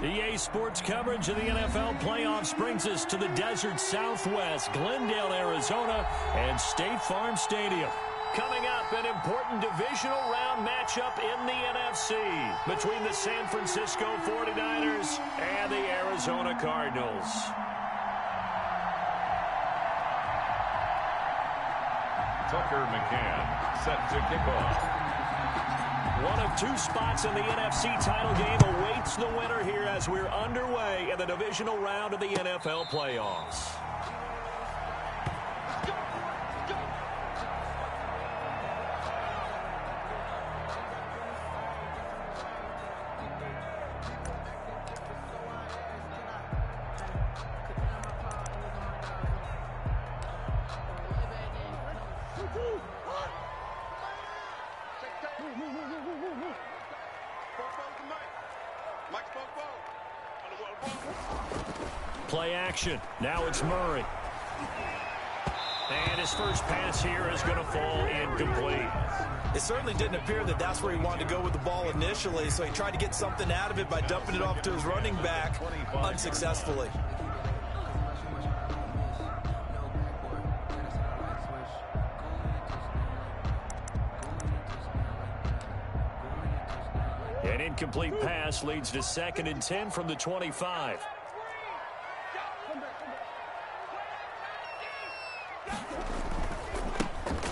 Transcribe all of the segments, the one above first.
EA Sports coverage of the NFL playoffs brings us to the desert Southwest, Glendale, Arizona, and State Farm Stadium. Coming up, an important divisional round matchup in the NFC between the San Francisco 49ers and the Arizona Cardinals. Tucker McCann set to kick off. One of two spots in the NFC title game awaits the winner here as we're underway in the divisional round of the NFL playoffs. Play action. Now it's Murray. And his first pass here is going to fall incomplete. It certainly didn't appear that that's where he wanted to go with the ball initially, so he tried to get something out of it by dumping it off to his running back unsuccessfully. An incomplete pass leads to 2nd and 10 from the 25.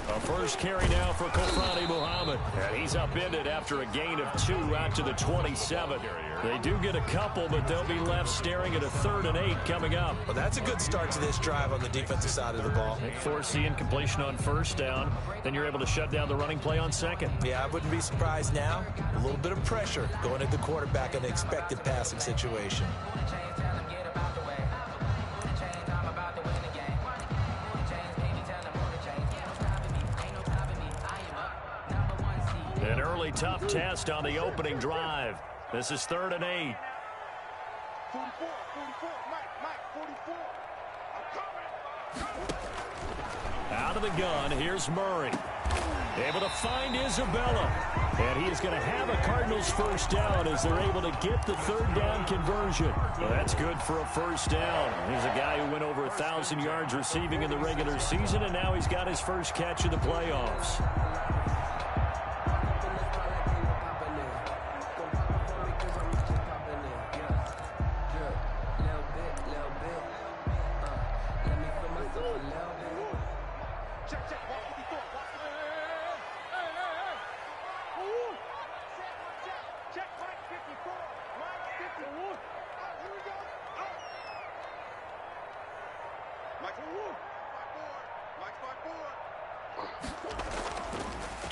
A first carry now for Kofrani Muhammad. And he's upended after a gain of 2 out to the 27. They do get a couple, but they'll be left staring at a 3rd and 8 coming up. Well, that's a good start to this drive on the defensive side of the ball. They force the incompletion on first down. Then you're able to shut down the running play on 2nd. Yeah, I wouldn't be surprised now. A little bit of pressure going at the quarterback in an expected passing situation. An early tough test on the opening drive. This is 3rd and 8. 44, Mike, 44. Out of the gun, here's Murray. Able to find Isabella. And he is going to have a Cardinals first down as they're able to get the 3rd down conversion. Well, that's good for a first down. He's a guy who went over 1,000 yards receiving in the regular season, and now he's got his first catch in the playoffs.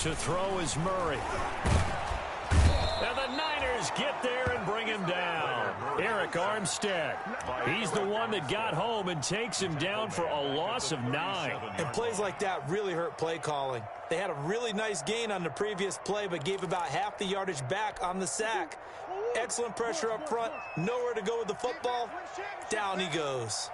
To throw is Murray. And the Niners get there and bring him down. Eric Armstead. He's the one that got home and takes him down for a loss of 9. And plays like that really hurt play calling. They had a really nice gain on the previous play, but gave about half the yardage back on the sack. Excellent pressure up front. Nowhere to go with the football. Down he goes.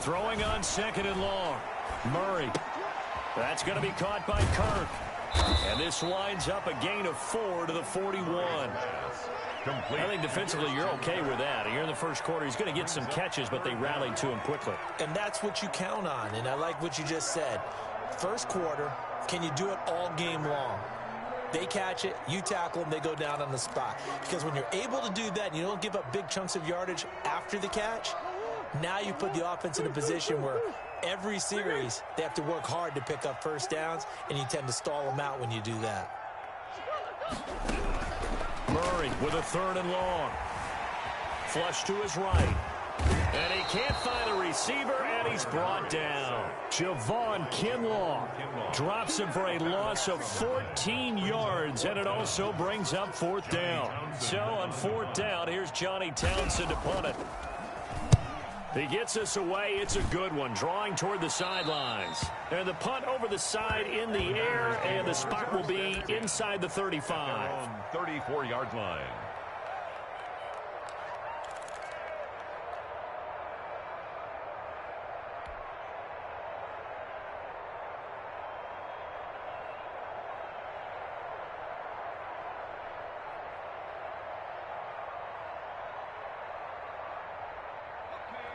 Throwing on 2nd and long. Murray. That's going to be caught by Kirk. And this winds up a gain of 4 to the 41. I think defensively you're okay with that. Here in the first quarter, he's going to get some catches, but they rallied to him quickly. And that's what you count on, and I like what you just said. First quarter, can you do it all game long? They catch it, you tackle them, they go down on the spot. Because when you're able to do that and you don't give up big chunks of yardage after the catch, now you put the offense in a position where every series they have to work hard to pick up first downs, and you tend to stall them out when you do that. Murray with a 3rd and long. Flush to his right. And he can't find a receiver, and he's brought down. Javon Kinlaw drops him for a loss of 14 yards, and it also brings up 4th down. So on 4th down, here's Johnny Townsend to punt it. He gets us away. It's a good one, drawing toward the sidelines. And the punt over the side in the air, and the spot will be inside the 35. On 34-yard line.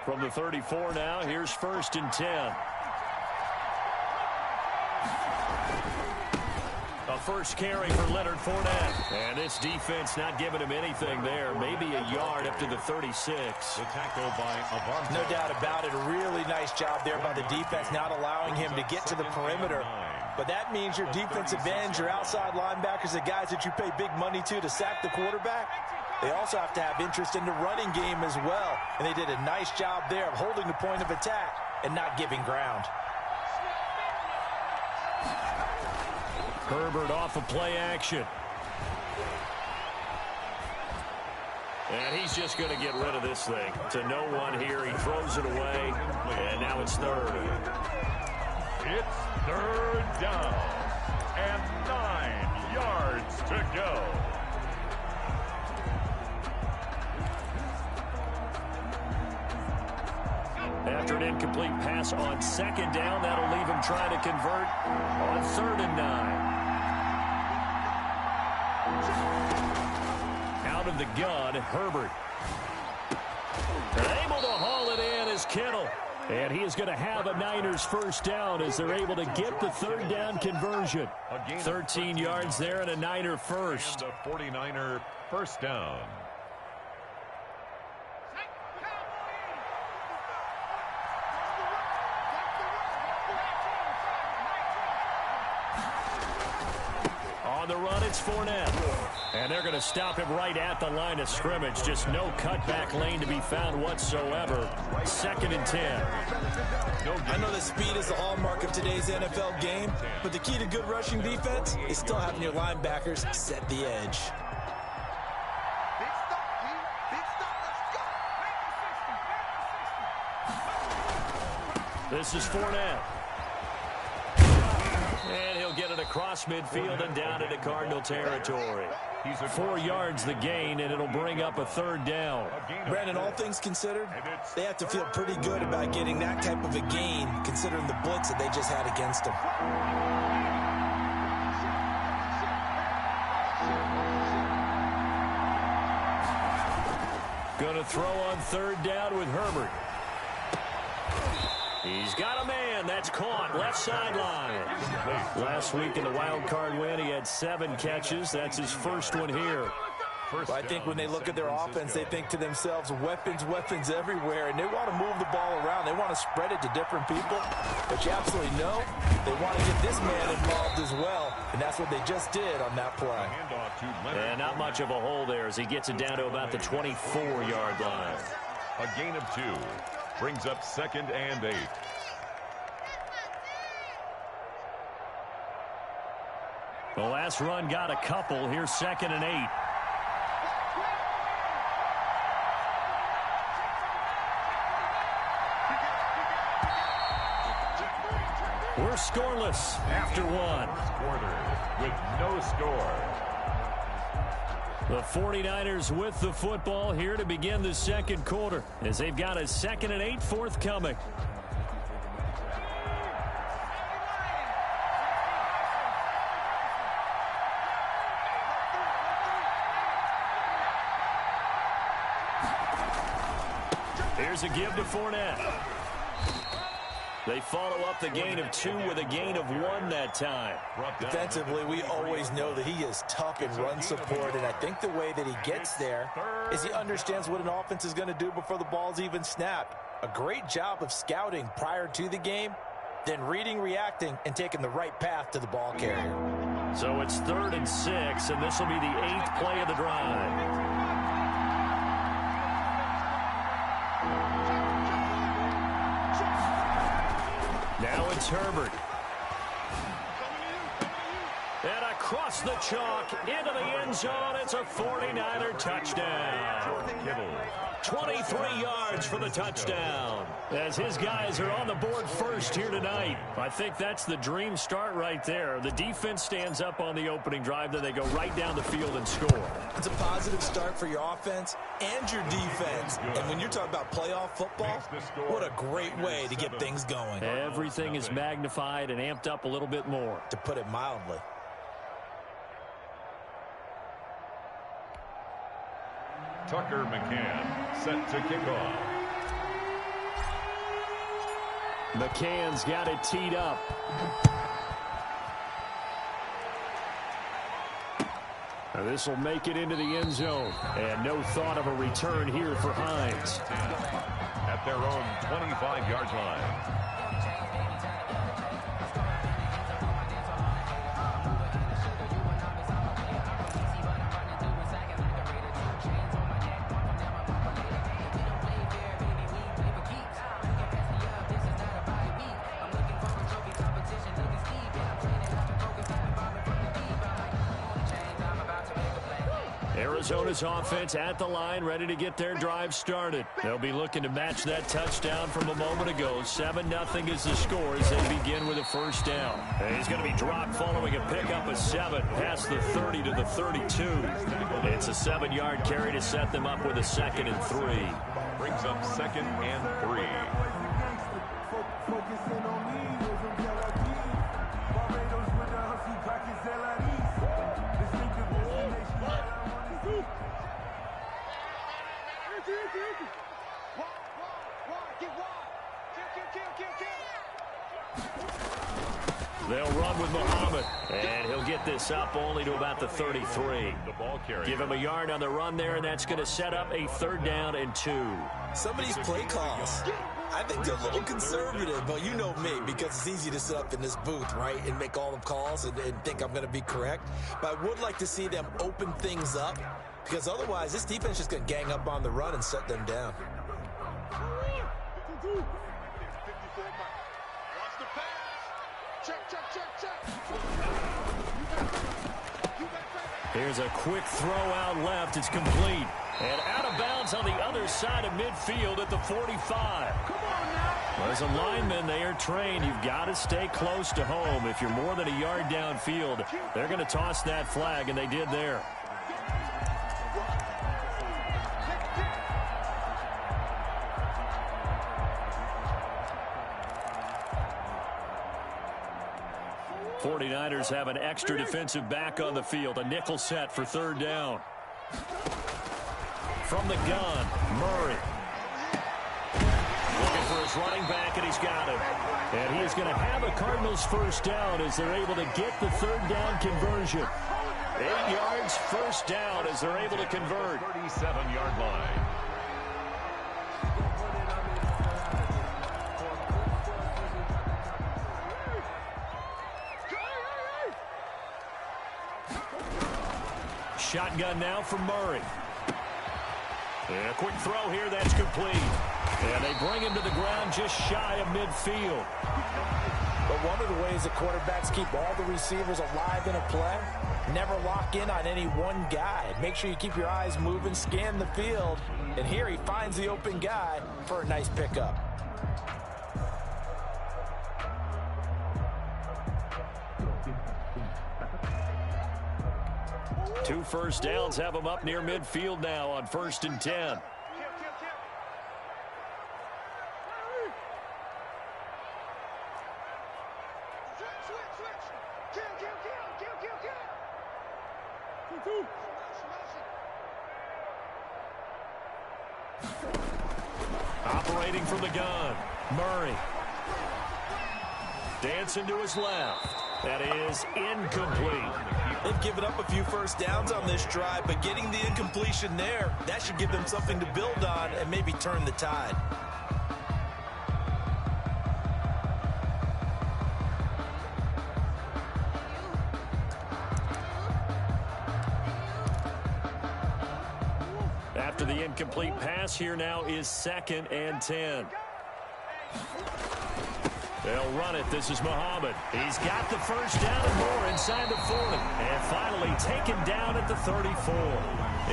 From the 34 now, here's 1st and 10. A first carry for Leonard Fournette. And this defense not giving him anything there. Maybe a yard up to the 36. The tackle by Avante. No doubt about it. A really nice job there by the defense, not allowing him to get to the perimeter. But that means your defensive ends, your outside linebackers, the guys that you pay big money to sack the quarterback, they also have to have interest in the running game as well. And they did a nice job there of holding the point of attack and not giving ground. Herbert off of play action. And he's just going to get rid of this thing. To no one here. He throws it away. And now it's 3rd. It's 3rd down. And 9 yards to go. After an incomplete pass on 2nd down, that'll leave him trying to convert on 3rd and 9. Out of the gun, Herbert. Able to haul it in is Kittle. And he is going to have a Niners first down as they're able to get the 3rd down conversion. 13 yards there and a Niner first. And a 49er first down. On the run, it's Fournette. And they're going to stop him right at the line of scrimmage. Just no cutback lane to be found whatsoever. 2nd and 10. I know that speed is the hallmark of today's NFL game, but the key to good rushing defense is still having your linebackers set the edge. Big stop, G. Big stop. Let's go. This is Fournette. And he'll get it across midfield and down into Cardinal territory. 4 yards the gain, and it'll bring up a 3rd down. Brandon, all things considered, they have to feel pretty good about getting that type of a gain, considering the blitz that they just had against them. Going to throw on 3rd down with Herbert. He's got a man. That's caught. Left sideline. Last week in the wild card win, he had 7 catches. That's his first one here. Well, I think when they look at their offense, they think to themselves, weapons, weapons everywhere, and they want to move the ball around. They want to spread it to different people. But you absolutely know they want to get this man involved as well, and that's what they just did on that play. And not much of a hole there as he gets it down to about the 24-yard line. A gain of 2. Brings up 2nd and 8. The last run got a couple. Here's 2nd and 8. We're scoreless after 1. Quarter with no score. The 49ers with the football here to begin the 2nd quarter as they've got a 2nd and 8 forthcoming. Here's a give to Fournette. They follow up the gain of 2 with a gain of 1 that time. Defensively, we always know that he is tough in run support, and I think the way that he gets there is he understands what an offense is going to do before the ball's even snapped. A great job of scouting prior to the game, then reading, reacting, and taking the right path to the ball carrier. So it's 3rd and 6, and this will be the 8th play of the drive. Now it's Herbert. And across the chalk, into the end zone, it's a 49er touchdown. 23 yards for the touchdown. As his guys are on the board first here tonight. I think that's the dream start right there. The defense stands up on the opening drive, then they go right down the field and score. It's a positive start for your offense and your defense. And when you're talking about playoff football, what a great way to get things going. Everything is magnified and amped up a little bit more. To put it mildly. Tucker McCann set to kick off. McCann's got it teed up. This will make it into the end zone. And no thought of a return here for Hines. At their own 25-yard line. Arizona's offense at the line, ready to get their drive started. They'll be looking to match that touchdown from a moment ago. 7-0 is the score as they begin with a first down. And he's going to be dropped following a pickup of 7 past the 30 to the 32. It's a 7-yard carry to set them up with a 2nd and 3. Brings up 2nd and 3. They'll run with Muhammad, and he'll get this up only to about the 33. Give him a yard on the run there, and that's going to set up a 3rd down and 2. Some of these play calls, I think they're a little conservative, but you know me, because it's easy to sit up in this booth, right, and make all the calls and think I'm going to be correct. But I would like to see them open things up, because otherwise this defense is just going to gang up on the run and shut them down. Here's a quick throw out left. It's complete. And out of bounds on the other side of midfield at the 45. As a lineman, they are trained. You've got to stay close to home. If you're more than a yard downfield, they're going to toss that flag, and they did there. '49ers have an extra defensive back on the field. A nickel set for 3rd down. From the gun, Murray. Looking for his running back, and he's got him. And he is going to have a Cardinals first down as they're able to get the 3rd down conversion. 8 yards, first down as they're able to convert. 37-yard line. Shotgun now from Murray. And a quick throw here, that's complete. And they bring him to the ground just shy of midfield. But one of the ways that quarterbacks keep all the receivers alive in a play, never lock in on any one guy. Make sure you keep your eyes moving, scan the field. And here he finds the open guy for a nice pickup. Two first downs have them up near midfield now on 1st and 10. Operating from the gun, Murray. Dancing to his left. That is incomplete. They've given up a few first downs on this drive, but getting the incompletion there, that should give them something to build on and maybe turn the tide. After the incomplete pass, here now is 2nd and 10. They'll run it. This is Muhammad. He's got the first down and more inside the 40. And finally taken down at the 34.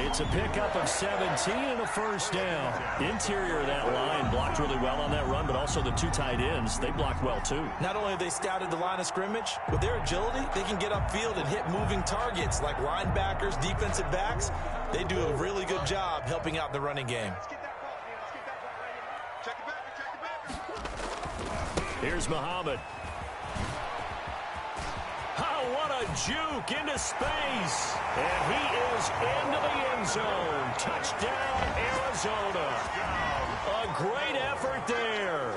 It's a pickup of 17 and a first down. Interior of that line blocked really well on that run, but also the 2 tight ends, they blocked well too. Not only have they scouted the line of scrimmage, with their agility, they can get upfield and hit moving targets like linebackers, defensive backs. They do a really good job helping out the running game. Here's Muhammad. Oh, what a juke into space. And he is into the end zone. Touchdown, Arizona. A great effort there.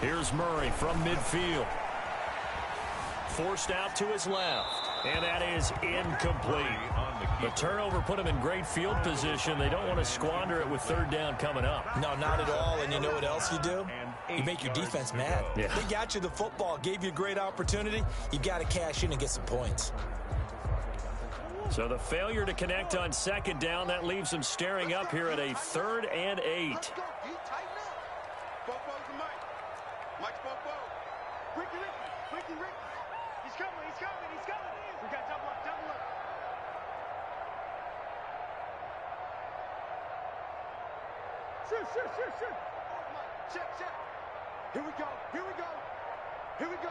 Here's Murray from midfield. Forced out to his left. And that is incomplete. The turnover put him in great field position. They don't want to squander it with third down coming up. No, not at all. And you know what else you do? You make your defense mad. Yeah. They got you the football, gave you a great opportunity. You got to cash in and get some points. So the failure to connect on second down, that leaves them staring up here at a 3rd and 8. Let's go. You tighten up. Bobo's the Mike. Mike's Bobo. Ricky. He's coming. We got double up. Shoot. Check. Here we go.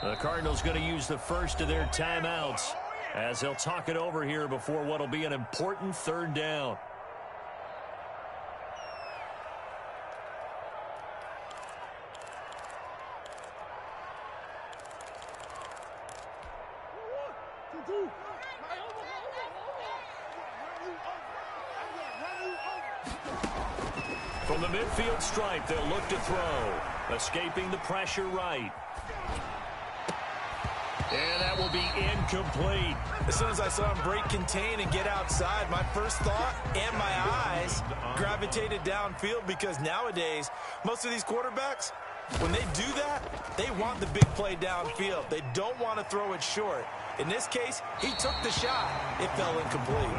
The Cardinals going to use the first of their timeouts as they'll talk it over here before what will be an important third down. From the midfield stripe, they'll look to throw. Escaping the pressure right. And that will be incomplete. As soon as I saw him break contain and get outside, my first thought and my eyes gravitated downfield, because nowadays, most of these quarterbacks, when they do that, they want the big play downfield. They don't want to throw it short. In this case, he took the shot. It fell incomplete.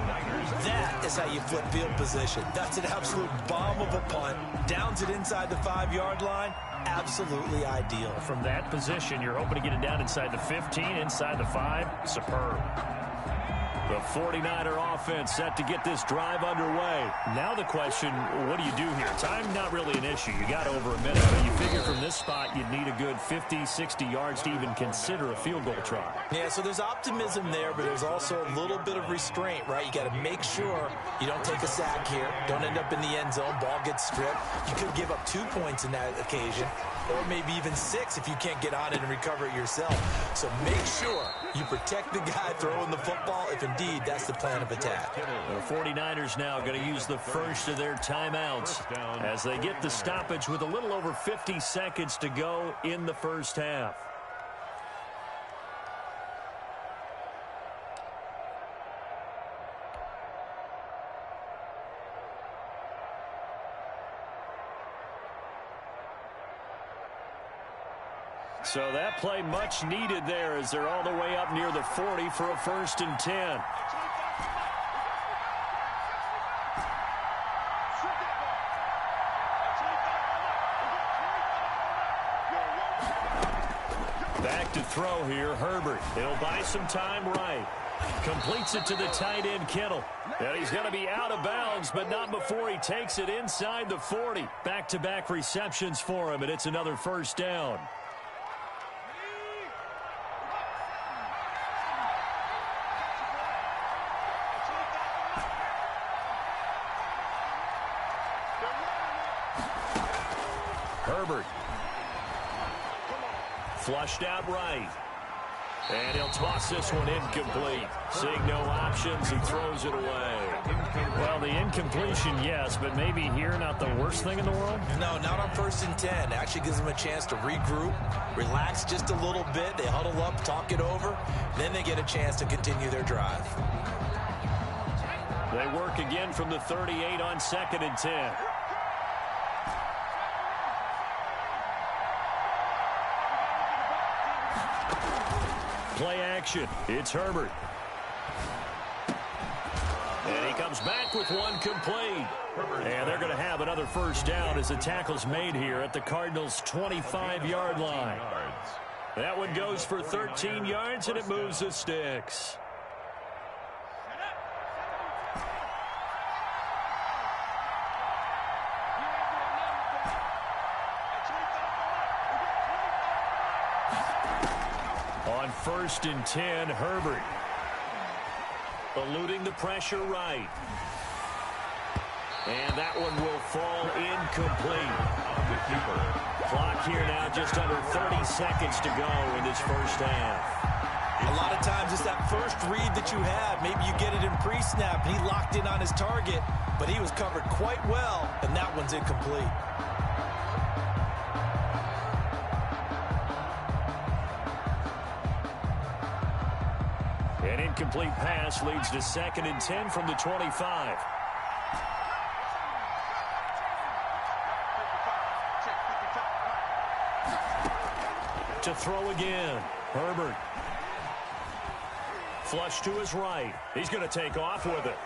That is how you flip field position. That's an absolute bomb of a punt. Downs it inside the 5-yard line. Absolutely ideal. From that position, you're hoping to get it down inside the 15, inside the 5. Superb. The 49er offense set to get this drive underway. Now the question, what do you do here? Time not really an issue. You got over a minute, but you figure from this spot you'd need a good 50, 60 yards to even consider a field goal try. Yeah, so there's optimism there, but there's also a little bit of restraint, right? You got to make sure you don't take a sack here. Don't end up in the end zone. Ball gets stripped. You could give up 2 points in that occasion, or maybe even 6 if you can't get on it and recover it yourself. So make sure you protect the guy throwing the football if indeed that's the plan of attack. The 49ers now going to use the first of their timeouts as they get the stoppage with a little over 50 seconds to go in the first half. So that play much needed there as they're all the way up near the 40 for a 1st and 10. Back to throw here, Herbert. He'll buy some time right. Completes it to the tight end, Kittle. And he's going to be out of bounds, but not before he takes it inside the 40. Back-to-back receptions for him, and it's another 1st down. Herbert. Flushed out right. And he'll toss this one incomplete. Seeing no options, he throws it away. Well, the incompletion, yes, but maybe here not the worst thing in the world? No, not on 1st and 10. Actually gives them a chance to regroup, relax just a little bit. They huddle up, talk it over. Then they get a chance to continue their drive. They work again from the 38 on 2nd and 10. Play action. It's Herbert. And he comes back with one complete. And they're going to have another 1st down as the tackle's made here at the Cardinals' 25-yard line. That one goes for 13 yards, and it moves the sticks. On 1st and 10, Herbert. Eluding the pressure right. And that one will fall incomplete. Clock here now just under 30 seconds to go in this first half. A lot of times it's that first read that you have. Maybe you get it in pre-snap. He locked in on his target, but he was covered quite well, and that one's incomplete. incomplete pass leads to 2nd and 10 from the 25. To throw again. Herbert. Flush to his right. He's going to take off with it.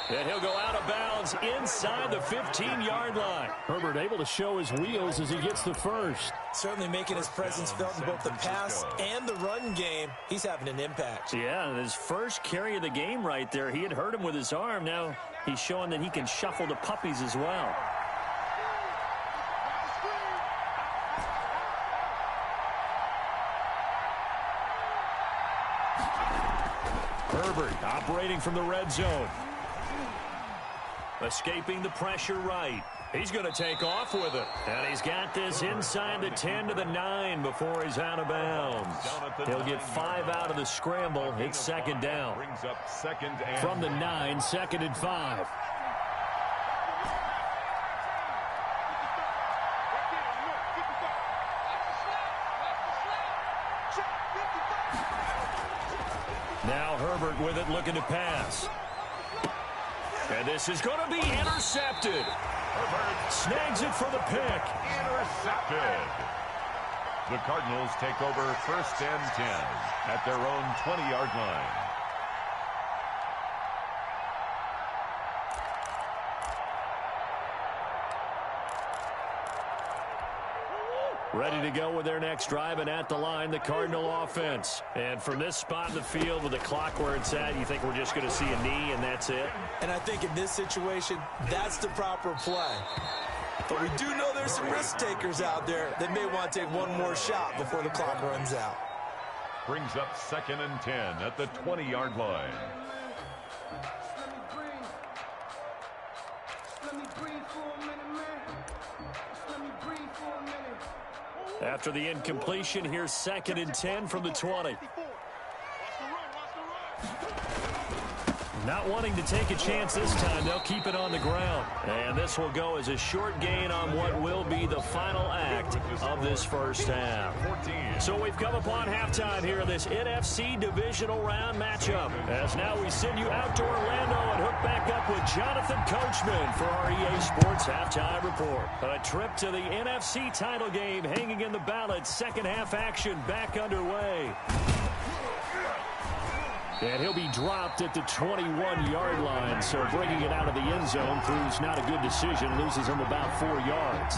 And he'll go out of bounds inside the 15-yard line. Herbert able to show his wheels as he gets the first. Certainly making his presence felt in both the pass and the run game. He's having an impact. Yeah, his first carry of the game right there. He had hurt him with his arm. Now he's showing that he can shuffle the puppies as well. Herbert operating from the red zone. Escaping the pressure right. He's going to take off with it. And he's got this inside the 10 to the 9 before he's out of bounds. He'll get 5 out of the scramble. It's 2nd down. Brings up 2nd and From the 9, 2nd and 5. Now Herbert with it, looking to pass. And this is going to be intercepted. Herbert Snags it for the pick. intercepted. The Cardinals take over 1st and 10 at their own 20-yard line. Ready to go with their next drive, and at the line, the Cardinal offense. And from this spot in the field with the clock where it's at, you think we're just going to see a knee and that's it? And I think in this situation, that's the proper play. But we do know there's some risk takers out there that may want to take one more shot before the clock runs out. Brings up 2nd and 10 at the 20-yard line. After the incompletion, here's 2nd and 10 from the 20. Not wanting to take a chance this time, they'll keep it on the ground. And this will go as a short gain on what will be the final act of this first half. So we've come upon halftime here in this NFC divisional round matchup. As now we send you out to Orlando and hook back up with Jonathan Coachman for our EA Sports Halftime Report. A trip to the NFC title game hanging in the balance. Second half action back underway. And he'll be dropped at the 21-yard line, so bringing it out of the end zone proves not a good decision, loses him about 4 yards.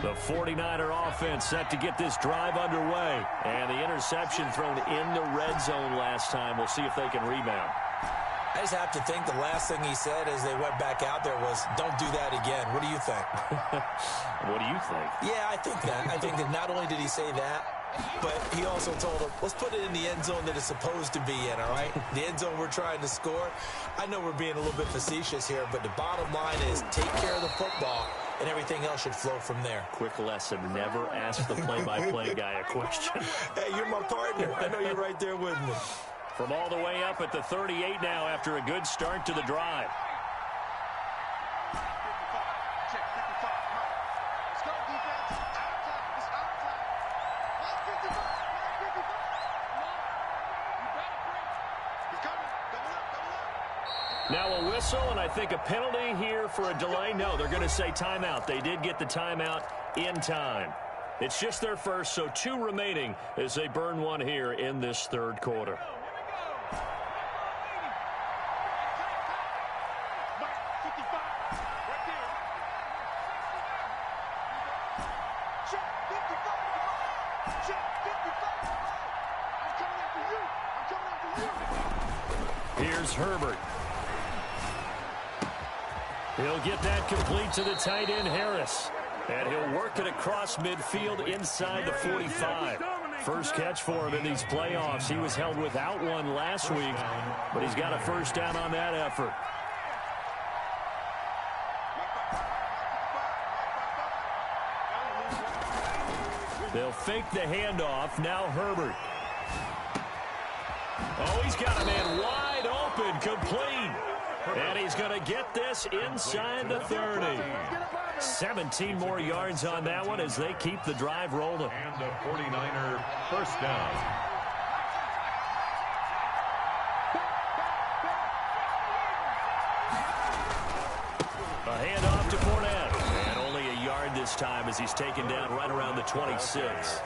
The 49er offense set to get this drive underway. And the interception thrown in the red zone last time. We'll see if they can rebound. I just have to think the last thing he said as they went back out there was, don't do that again. What do you think? What do you think? Yeah, I think that. I think that not only did he say that, but he also told him, let's put it in the end zone that it's supposed to be in, all right? The end zone we're trying to score. I know we're being a little bit facetious here, but the bottom line is take care of the football, and everything else should flow from there. Quick lesson, never ask the play-by-play guy a question. Hey, you're my partner. I know you're right there with me. From all the way up at the 38 now after a good start to the drive. Now a whistle, and I think a penalty here for a delay. No, they're going to say timeout. They did get the timeout in time. It's just their first, so 2 remaining as they burn one here in this third quarter. Here's Herbert. He'll get that complete to the tight end, Harris. And he'll work it across midfield inside the 45. First catch for him in these playoffs. He was held without one last week, but he's got a first down on that effort. They'll fake the handoff. Now Herbert. Oh, he's got a man wide open, complete. And he's going to get this inside the 30. 17 more yards on that one as they keep the drive rolling. And a 49er first down. A handoff to Fournette. And only a yard this time as he's taken down right around the 26.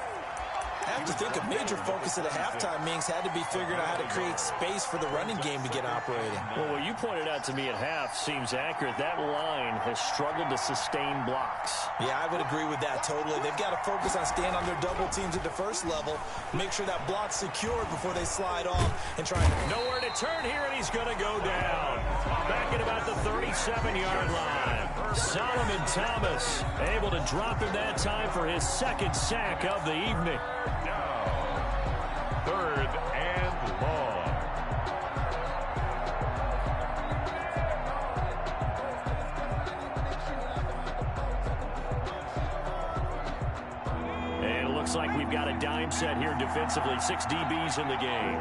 I have to think a major focus at a halftime, Minks, had to be figuring out how to create space for the running game to get operating. Well, what you pointed out to me at half seems accurate. That line has struggled to sustain blocks. Yeah, I would agree with that totally. They've got to focus on staying on their double teams at the first level, make sure that block's secured before they slide off and try. Nowhere to turn here, and he's going to go down. Back at about the 37-yard line. Solomon Thomas able to drop him that time for his second sack of the evening. Now, 3rd and long. And it looks like we've got a dime set here defensively. 6 DBs in the game.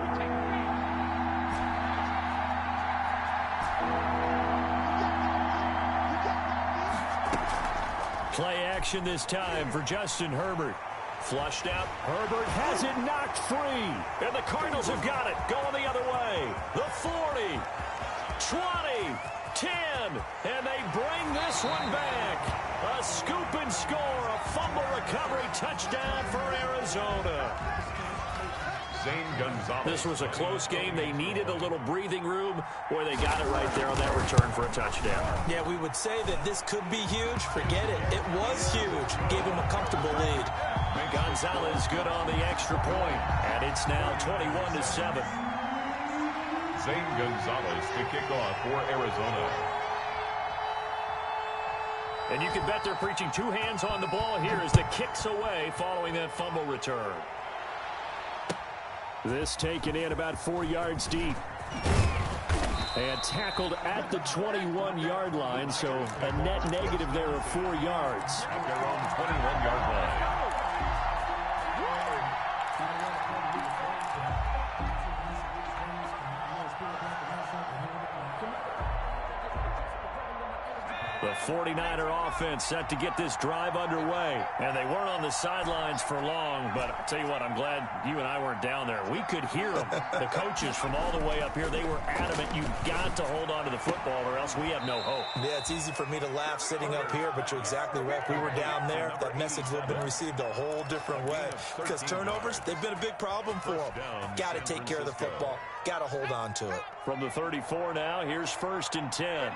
Play action this time for Justin Herbert. Flushed out. Herbert has it knocked free. And the Cardinals have got it. Going the other way. The 40. 20. 10. And they bring this one back. A scoop and score. A fumble recovery touchdown for Arizona. This was a close game. They needed a little breathing room. Boy, they got it right there on that return for a touchdown. Yeah, we would say that this could be huge. Forget it. It was huge. Gave him a comfortable lead. Gonzalez good on the extra point. And it's now 21-7. Zane Gonzalez to kick off for Arizona. And you can bet they're preaching 2 hands on the ball here as the kick's away following that fumble return. This taken in about 4 yards deep. And tackled at the 21-yard line, so a net negative there of 4 yards. At their own 21-yard line. The 49er offense set to get this drive underway. And they weren't on the sidelines for long, but I'll tell you what, I'm glad you and I weren't down there. We could hear them. The coaches from all the way up here, they were adamant, you've got to hold on to the football or else we have no hope. Yeah, it's easy for me to laugh sitting up here, but you're exactly right. If we were down there, that message would have been received a whole different way. Because turnovers, they've been a big problem for them. Got to take care of the football. Got to hold on to it. From the 34 now, here's 1st and 10.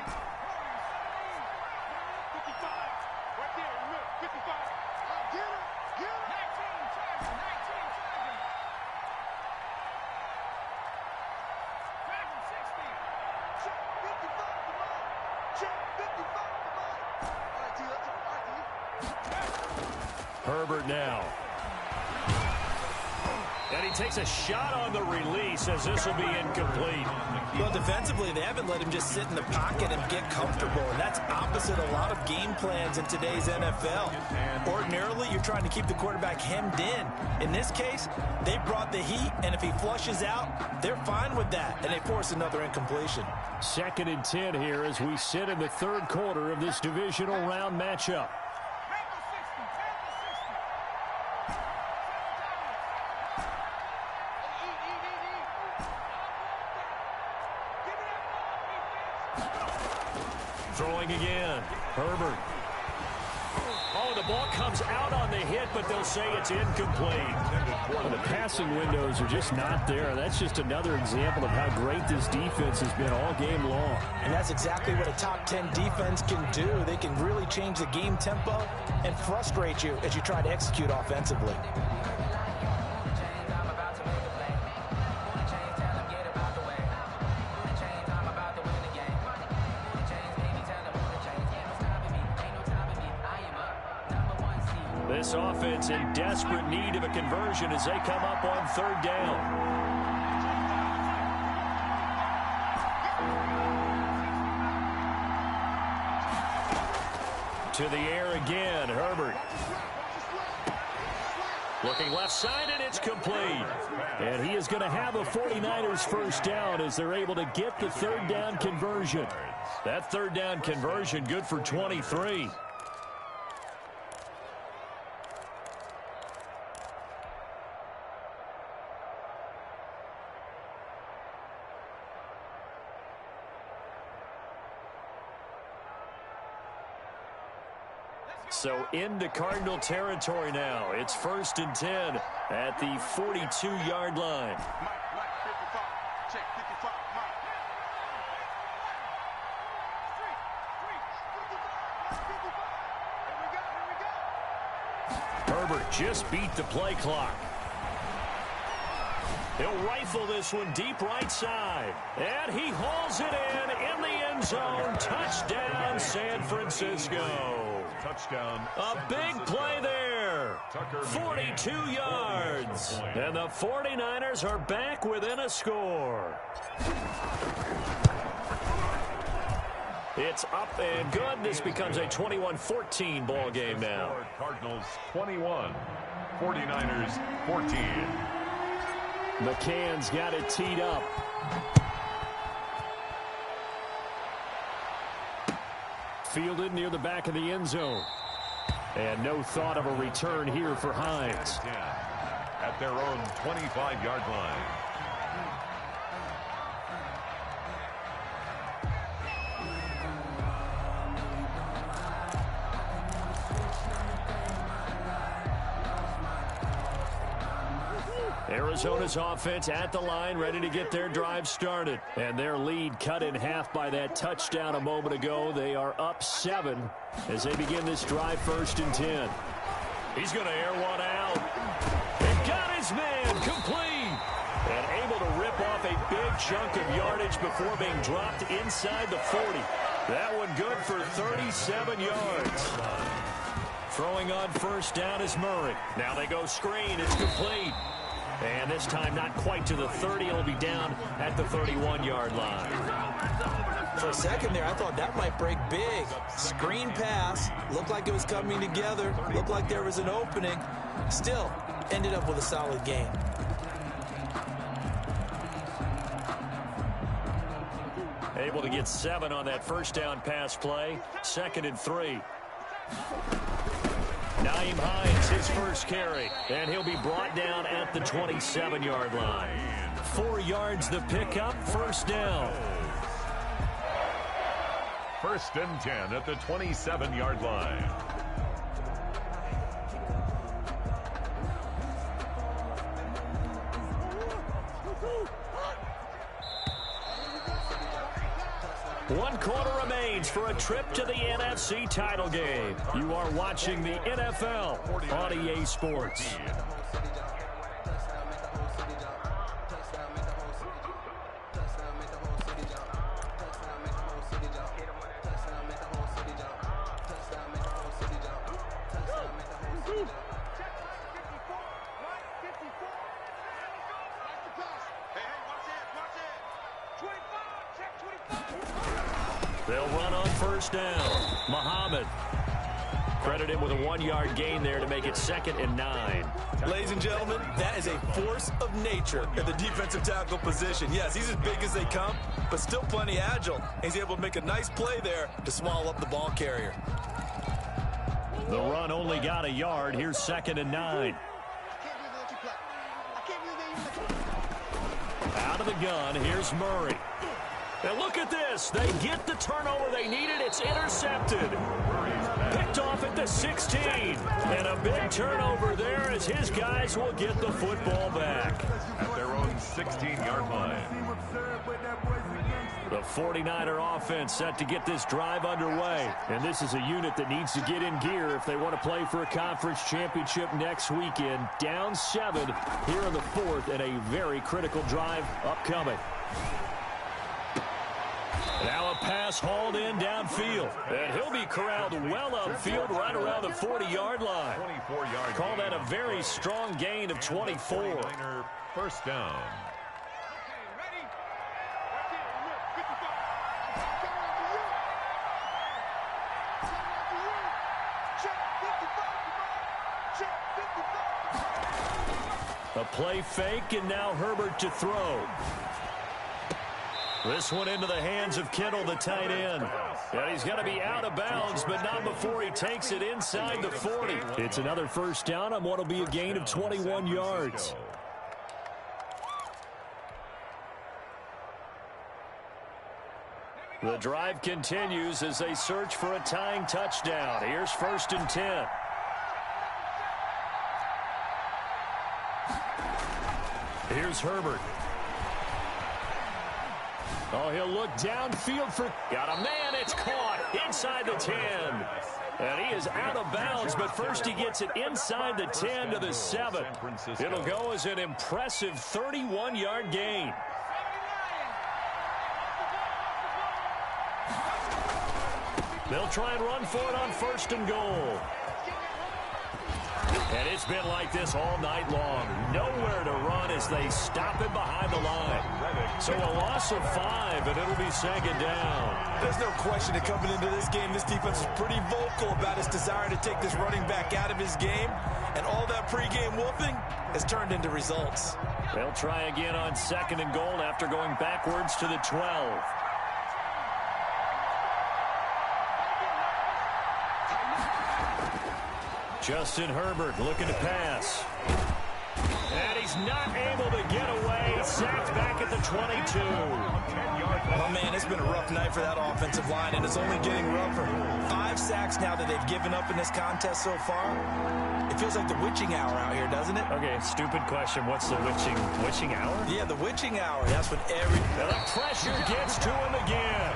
Herbert now. And he takes a shot on the release as this will be incomplete. Well, defensively, they haven't let him just sit in the pocket and get comfortable, and that's opposite a lot of game plans in today's NFL. Ordinarily, you're trying to keep the quarterback hemmed in. In this case, they brought the heat, and if he flushes out, they're fine with that, and they force another incompletion. 2nd and 10 here as we sit in the 3rd quarter of this divisional round matchup. Throwing again. Herbert. Oh, the ball comes out on the hit, but they'll say it's incomplete. Well, the passing windows are just not there. That's just another example of how great this defense has been all game long. And that's exactly what a top 10 defense can do. They can really change the game tempo and frustrate you as you try to execute offensively. This offense in desperate need of a conversion as they come up on 3rd down. To the air again, Herbert. Looking left side, and it's complete. And he is going to have a 49ers first down as they're able to get the third down conversion. That third down conversion good for 23. So into Cardinal territory now. It's 1st and 10 at the 42-yard line. Mike, 55. Check 55, Mike. Herbert just beat the play clock. He'll rifle this one deep right side. And he hauls it in the end zone. Touchdown, San Francisco. Touchdown. A big play there. 42 yards. And the 49ers are back within a score. It's up and good. This becomes a 21-14 ball game now. Cardinals 21, 49ers 14. McCann's got it teed up. Fielded near the back of the end zone. And no thought of a return here for Hines. At their own 25-yard line. Arizona's offense at the line, ready to get their drive started. And their lead cut in half by that touchdown a moment ago. They are up 7 as they begin this drive 1st and 10. He's going to air one out. And got his man complete. And able to rip off a big chunk of yardage before being dropped inside the 40. That one good for 37 yards. Throwing on first down is Murray. Now they go screen. It's complete. And this time not quite to the 30. It'll be down at the 31-yard line. For a second there, I thought that might break big. Screen pass. Looked like it was coming together. Looked like there was an opening. Still, ended up with a solid game. Able to get 7 on that first down pass play. 2nd and 3. Nyheim Hines, his first carry, and he'll be brought down at the 27-yard line. 4 yards the pickup, first down. 1st and 10 at the 27-yard line. One quarter remains for a trip to the NFC title game. You are watching the NFL on EA Sports. They'll run on first down. Muhammad. Credit him with a 1-yard gain there to make it 2nd and 9. Ladies and gentlemen, that is a force of nature at the defensive tackle position. Yes, he's as big as they come, but still plenty agile. He's able to make a nice play there to swallow up the ball carrier. The run only got a yard. Here's 2nd and 9. Out of the gun, here's Murray. And look at this. They get the turnover they needed. It's intercepted. Picked off at the 16. And a big turnover there as his guys will get the football back. At their own 16-yard line. The 49er offense set to get this drive underway. And this is a unit that needs to get in gear if they want to play for a conference championship next weekend. Down 7 here in the 4th and a very critical drive upcoming. Now a pass hauled in downfield. And he'll be corralled well upfield right around the 40-yard line. 24-yard. Call that a very strong gain of 24. First down. A play fake, and now Herbert to throw. This one into the hands of Kittle, the tight end. And he's got to be out of bounds, but not before he takes it inside the 40. It's another first down on what will be a gain of 21 yards. The drive continues as they search for a tying touchdown. Here's 1st and 10. Here's Herbert. Oh, he'll look downfield for... Got a man. It's caught inside the 10. And he is out of bounds, but first he gets it inside the 10 to the 7. It'll go as an impressive 31-yard gain. They'll try and run for it on 1st and goal. And it's been like this all night long. Nowhere to run as they stop him behind the line. So a loss of 5, and it'll be 2nd down. There's no question that coming into this game, this defense is pretty vocal about its desire to take this running back out of his game. And all that pregame wolfing has turned into results. They'll try again on 2nd and goal after going backwards to the 12. Justin Herbert looking to pass. And he's not able to get away. Sacked back at the 22. Oh, man, it's been a rough night for that offensive line, and it's only getting rougher. 5 sacks now that they've given up in this contest so far. It feels like the witching hour out here, doesn't it? Okay, stupid question. What's the witching hour? Yeah, the witching hour. That's when the pressure gets to him again.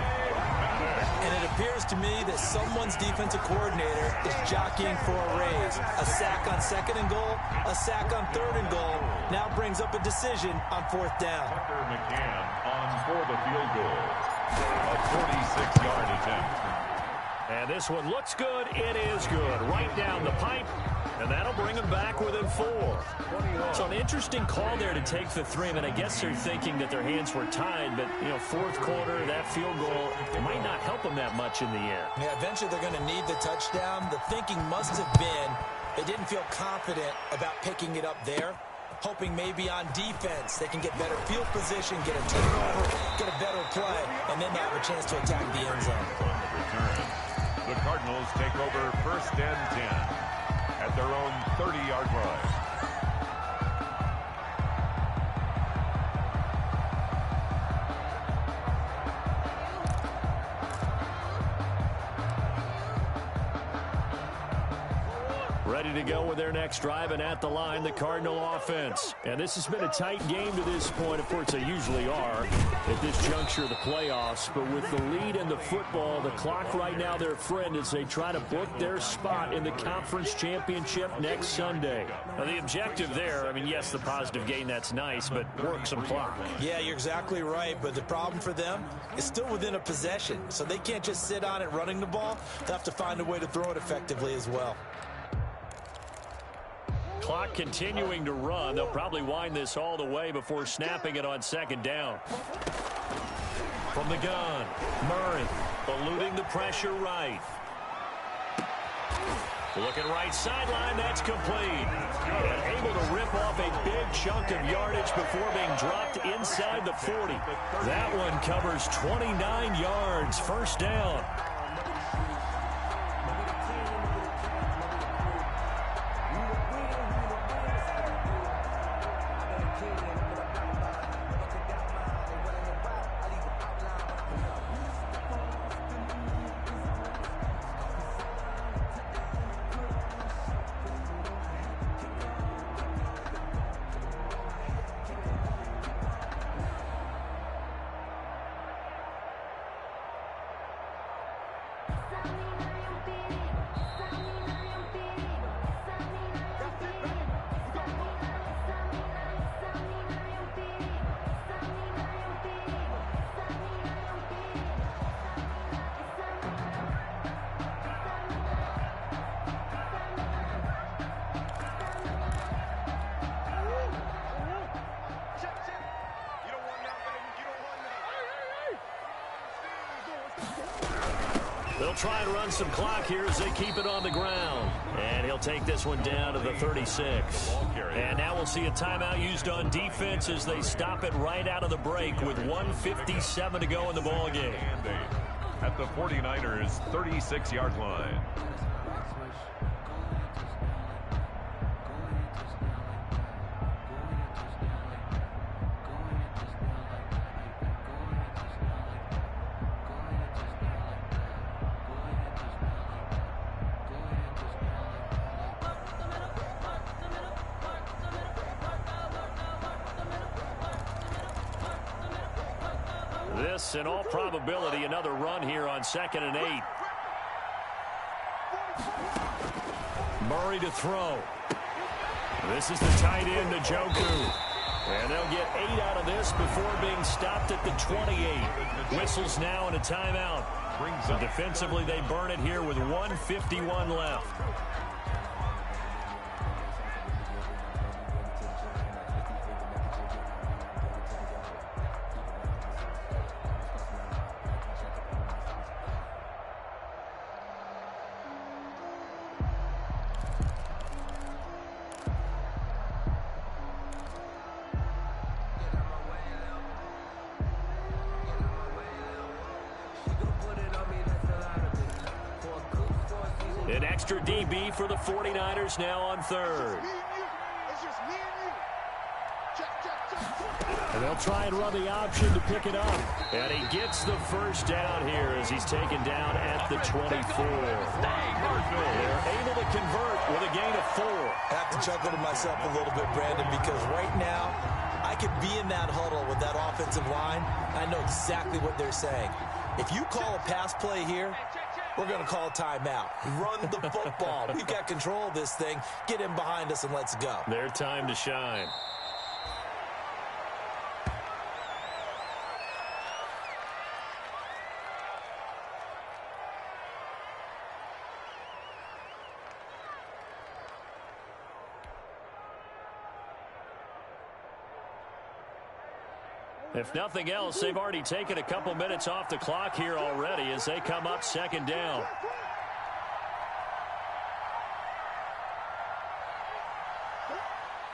And it appears to me that someone's defensive coordinator is jockeying for a raise. A sack on 2nd and goal, a sack on 3rd and goal. Now brings up a decision on 4th down. Tucker McCann on for the field goal. A 46-yard attempt. And this one looks good. It is good. Right down the pipe. And that'll bring them back within 4. So an interesting call there to take the 3. And I guess they're thinking that their hands were tied. But, 4th quarter, that field goal might not help them that much in the end. Yeah, eventually they're going to need the touchdown. The thinking must have been they didn't feel confident about picking it up there, hoping maybe on defense they can get better field position, get a turnover, get a better play, and then they have a chance to attack the end zone. On the return, the Cardinals take over 1st and 10. At their own 30-yard line. Ready to go with their next drive, and at the line, the Cardinal offense. And this has been a tight game to this point. Of course, they usually are at this juncture of the playoffs. But with the lead in the football, the clock right now their friend as they try to book their spot in the conference championship next Sunday. Now, the objective there, I mean, yes, the positive gain, that's nice, but work some clock. Yeah, you're exactly right. But the problem for them is still within a possession. So they can't just sit on it running the ball. They have to find a way to throw it effectively as well. Clock continuing to run. They'll probably wind this all the way before snapping it on 2nd down. From the gun, Murray eluding the pressure right. Looking right sideline, that's complete. And able to rip off a big chunk of yardage before being dropped inside the 40. That one covers 29 yards, 1st down. They'll try and run some clock here as they keep it on the ground. And he'll take this one down to the 36. And now we'll see a timeout used on defense as they stop it right out of the break with 1:57 to go in the ballgame. At the 49ers' 36-yard line. This, in all probability, another run here on 2nd and 8. Murray to throw. This is the tight end, Njoku. And they'll get 8 out of this before being stopped at the 28. Whistles now and a timeout. And defensively, they burn it here with 1:51 left. An extra DB for the 49ers now on 3rd. And they'll try and run the option to pick it up. And he gets the first down here as he's taken down at the 24. They're able to convert with a gain of 4. I have to chuckle to myself a little bit, Brandon, because right now I could be in that huddle with that offensive line. I know exactly what they're saying. If you call a pass play here, we're going to call a timeout. Run the football. We've got control of this thing. Get in behind us and let's go. Their time to shine. If nothing else, they've already taken a couple minutes off the clock here already as they come up 2nd down.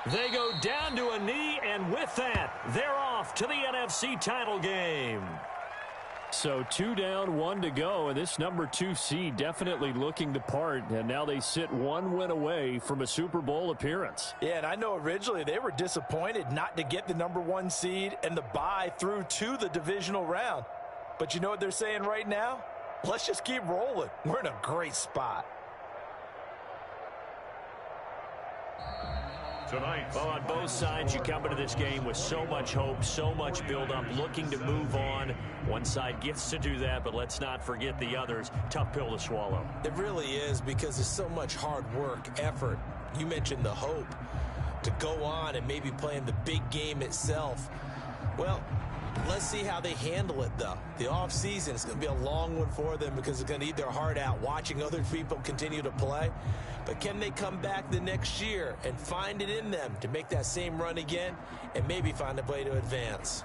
They go down to a knee, and with that, they're off to the NFC title game. So 2 down, 1 to go, and this number 2 seed definitely looking the part, and now they sit 1 win away from a Super Bowl appearance. Yeah, and I know originally they were disappointed not to get the number 1 seed and the bye through to the divisional round. But you know what they're saying right now? Let's just keep rolling. We're in a great spot. Tonight. Well, on both sides, you come into this game with so much hope, so much build-up, looking to move on. One side gets to do that, but let's not forget the others. Tough pill to swallow. It really is, because there's so much hard work, effort. You mentioned the hope to go on and maybe play in the big game itself. Well, let's see how they handle it, though. The offseason is going to be a long one for them because they're going to eat their heart out watching other people continue to play. But can they come back the next year and find it in them to make that same run again and maybe find a way to advance?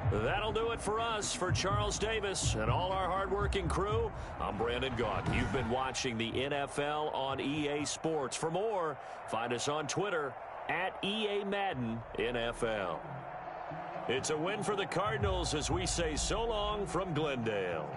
That'll do it for us. For Charles Davis and all our hardworking crew, I'm Brandon Gaudin. You've been watching the NFL on EA Sports. For more, find us on Twitter at EA Madden NFL. It's a win for the Cardinals as we say so long from Glendale.